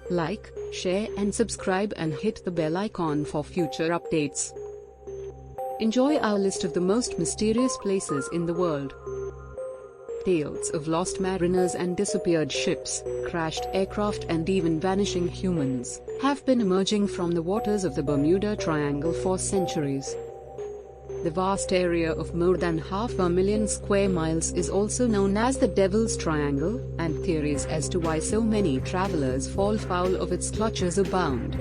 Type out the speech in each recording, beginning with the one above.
Like, share and subscribe and hit the bell icon for future updates. Enjoy our list of the most mysterious places in the world. Tales of lost mariners and disappeared ships, crashed aircraft and even vanishing humans have been emerging from the waters of the Bermuda Triangle for centuries. The vast area of more than 500,000 square miles is also known as the Devil's Triangle, and theories as to why so many travelers fall foul of its clutches abound.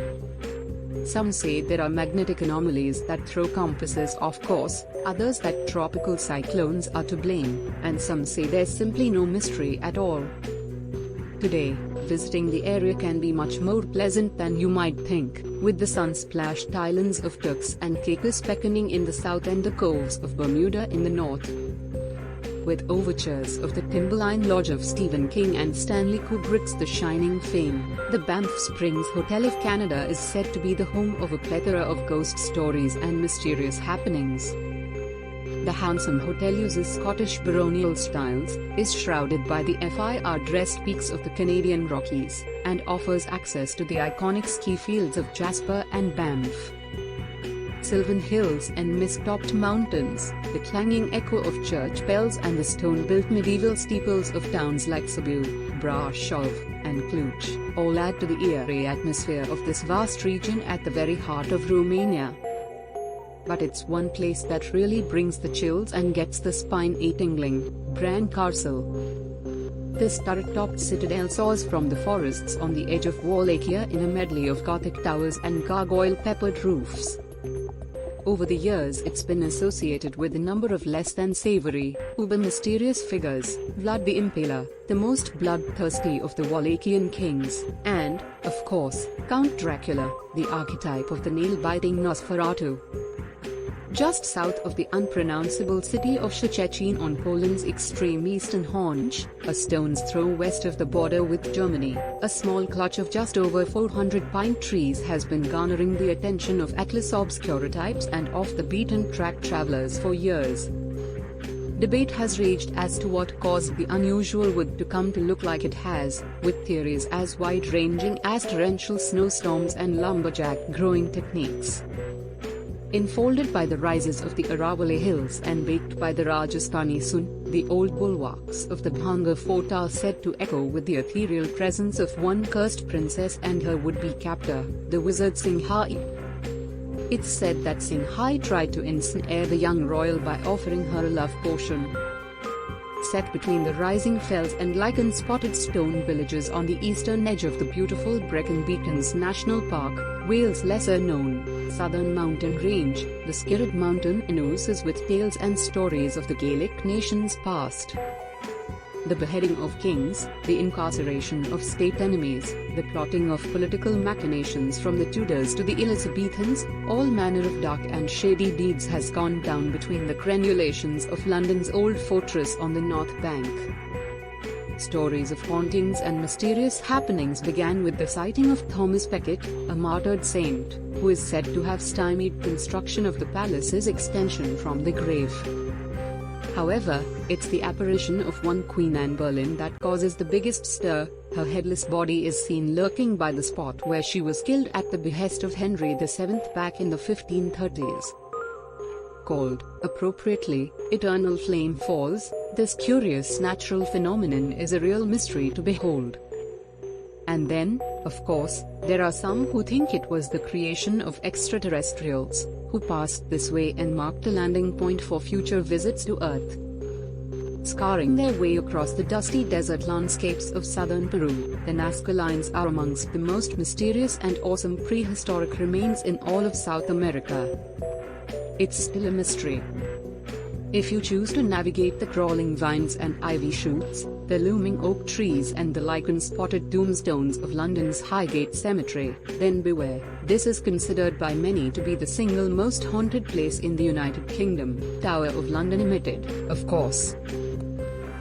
Some say there are magnetic anomalies that throw compasses off course, others that tropical cyclones are to blame, and some say there's simply no mystery at all. Today, visiting the area can be much more pleasant than you might think, with the sun-splashed islands of Turks and Caicos beckoning in the south and the coves of Bermuda in the north. With overtures of the Timberline Lodge of Stephen King and Stanley Kubrick's The Shining fame, the Banff Springs Hotel of Canada is said to be the home of a plethora of ghost stories and mysterious happenings. The handsome hotel uses Scottish baronial styles, is shrouded by the fire-dressed peaks of the Canadian Rockies, and offers access to the iconic ski fields of Jasper and Banff. Sylvan Hills and mist-topped mountains, the clanging echo of church bells and the stone-built medieval steeples of towns like Cebu, Brașov, and Cluj, all add to the eerie atmosphere of this vast region at the very heart of Romania. But it's one place that really brings the chills and gets the spine tingling: Bran Castle. This turret-topped citadel soars from the forests on the edge of Wallachia in a medley of Gothic towers and gargoyle-peppered roofs. Over the years it's been associated with a number of less than savory, uber-mysterious figures: Vlad the Impaler, the most bloodthirsty of the Wallachian kings, and, of course, Count Dracula, the archetype of the nail-biting Nosferatu. Just south of the unpronounceable city of Szczecin on Poland's extreme eastern haunch, a stone's throw west of the border with Germany, a small clutch of just over 400 pine trees has been garnering the attention of Atlas obscurotypes and off-the-beaten-track travelers for years. Debate has raged as to what caused the unusual wood to come to look like it has, with theories as wide-ranging as torrential snowstorms and lumberjack growing techniques. Enfolded by the rises of the Aravalli Hills and baked by the Rajasthani sun, the old bulwarks of the Bhangar fort are said to echo with the ethereal presence of one cursed princess and her would-be captor, the wizard Singhai. It's said that Singhai tried to ensnare the young royal by offering her a love potion. Set between the rising fells and lichen-spotted stone villages on the eastern edge of the beautiful Brecon Beacons National Park, Wales' lesser-known southern mountain range, the Skirrid Mountain oozes with tales and stories of the Gaelic nation's past. The beheading of kings, the incarceration of state enemies, the plotting of political machinations from the Tudors to the Elizabethans, all manner of dark and shady deeds has gone down between the crenulations of London's old fortress on the North Bank. Stories of hauntings and mysterious happenings began with the sighting of Thomas Becket, a martyred saint, who is said to have stymied construction of the palace's extension from the grave. However, it's the apparition of one Queen Anne Boleyn that causes the biggest stir. Her headless body is seen lurking by the spot where she was killed at the behest of Henry VII back in the 1530s. Called, appropriately, Eternal Flame Falls, this curious natural phenomenon is a real mystery to behold. And then, of course, there are some who think it was the creation of extraterrestrials, who passed this way and marked a landing point for future visits to Earth. Scarring their way across the dusty desert landscapes of southern Peru, the Nazca Lines are amongst the most mysterious and awesome prehistoric remains in all of South America. It's still a mystery. If you choose to navigate the crawling vines and ivy shoots, the looming oak trees and the lichen-spotted tombstones of London's Highgate Cemetery, then beware. This is considered by many to be the single most haunted place in the United Kingdom, Tower of London omitted, of course.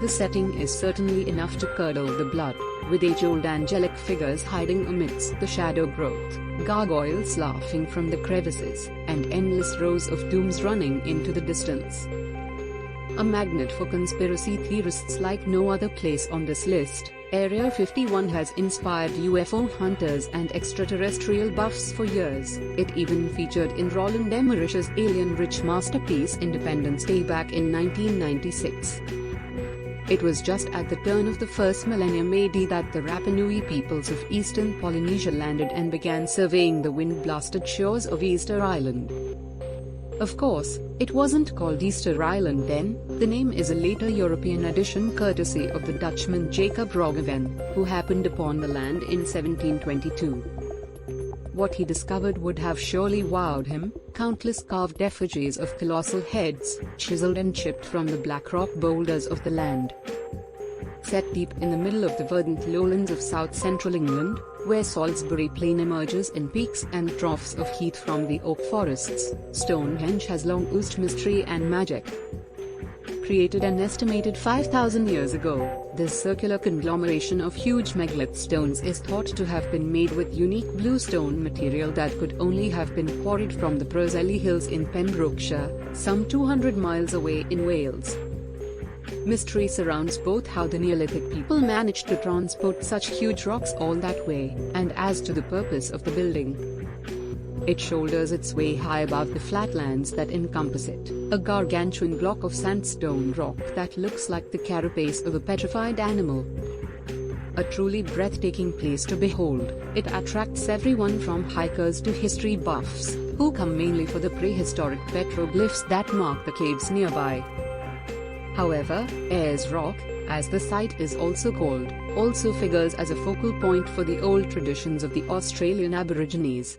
The setting is certainly enough to curdle the blood, with age-old angelic figures hiding amidst the shadow growth, gargoyles laughing from the crevices, and endless rows of tombs running into the distance. A magnet for conspiracy theorists like no other place on this list, Area 51 has inspired UFO hunters and extraterrestrial buffs for years. It even featured in Roland Emmerich's alien-rich masterpiece Independence Day back in 1996. It was just at the turn of the first millennium AD that the Rapa Nui peoples of eastern Polynesia landed and began surveying the wind-blasted shores of Easter Island. Of course, it wasn't called Easter Island then. The name is a later European addition courtesy of the Dutchman Jacob Roggeveen, who happened upon the land in 1722. What he discovered would have surely wowed him: countless carved effigies of colossal heads, chiseled and chipped from the black rock boulders of the land. Set deep in the middle of the verdant lowlands of south-central England, where Salisbury Plain emerges in peaks and troughs of heath from the oak forests, Stonehenge has long oozed mystery and magic. Created an estimated 5,000 years ago, this circular conglomeration of huge megalith stones is thought to have been made with unique bluestone material that could only have been quarried from the Preseli Hills in Pembrokeshire, some 200 miles away in Wales. Mystery surrounds both how the Neolithic people managed to transport such huge rocks all that way, and as to the purpose of the building. It shoulders its way high above the flatlands that encompass it, a gargantuan block of sandstone rock that looks like the carapace of a petrified animal. A truly breathtaking place to behold, it attracts everyone from hikers to history buffs, who come mainly for the prehistoric petroglyphs that mark the caves nearby. However, Ayers Rock, as the site is also called, also figures as a focal point for the old traditions of the Australian Aborigines.